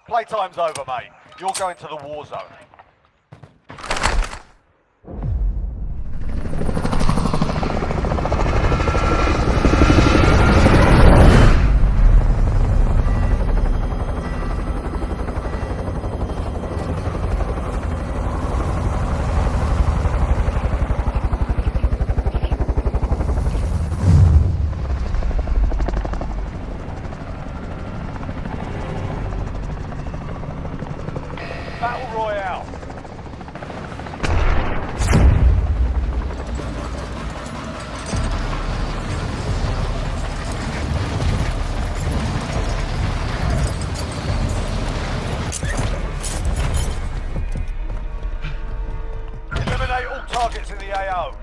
Playtime's over, mate. You're going to the war zone. Battle Royale. Eliminate all targets in the AO.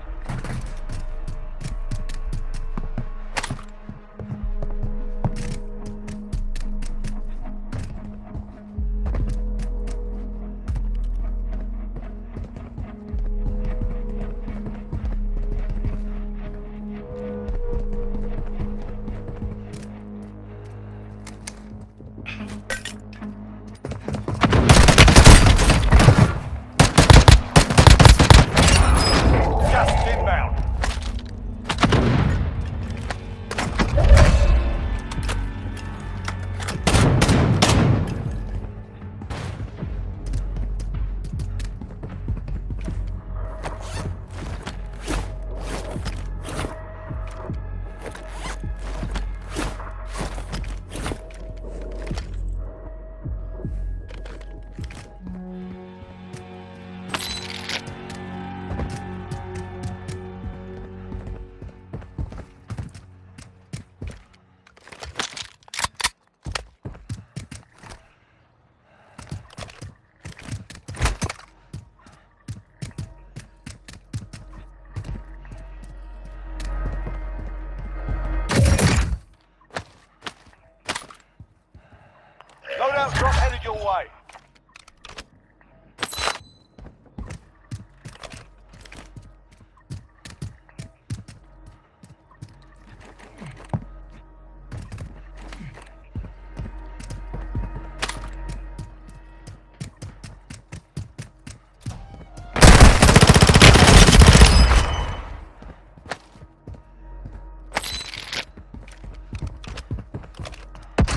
Loadout drop headed your way.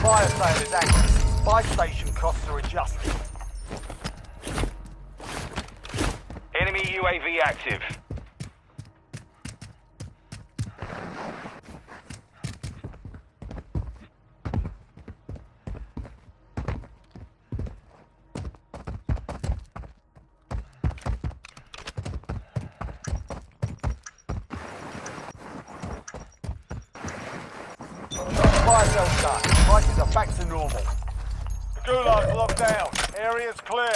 Fire sale is active. Buy station costs are adjusted. Enemy UAV active. Fire sale's done. Prices are back to normal. The Gulag's locked down. Area's clear.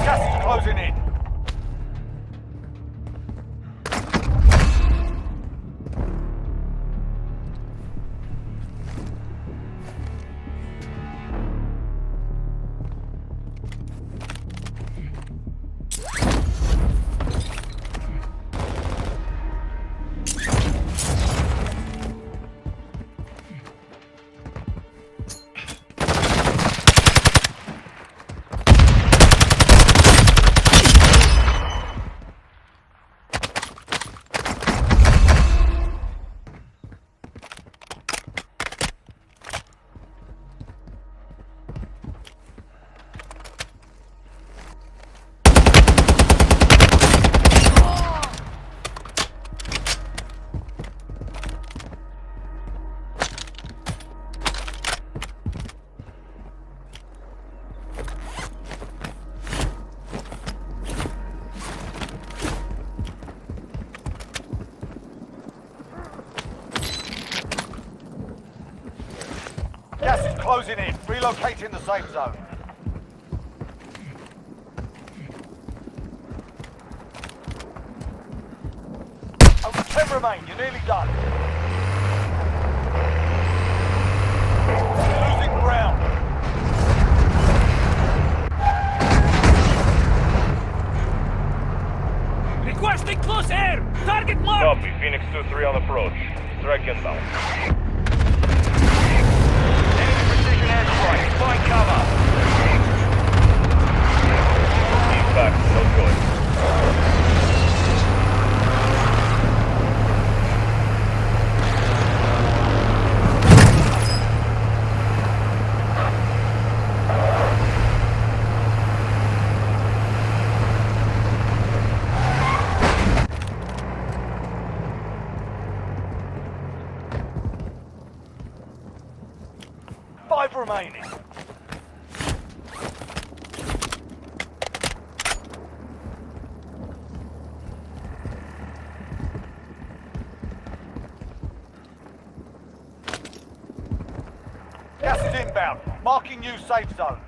Gas is closing in. Gas is closing in. Relocating the safe zone. 5 remain. You're nearly done. Losing ground. Requesting close air! Target marked! Copy. Phoenix 2-3 on approach. Strike inbound. Enemy precision airstrike. Find cover. He's back. No choice. Five remaining. Gas is inbound. Marking new safe zone.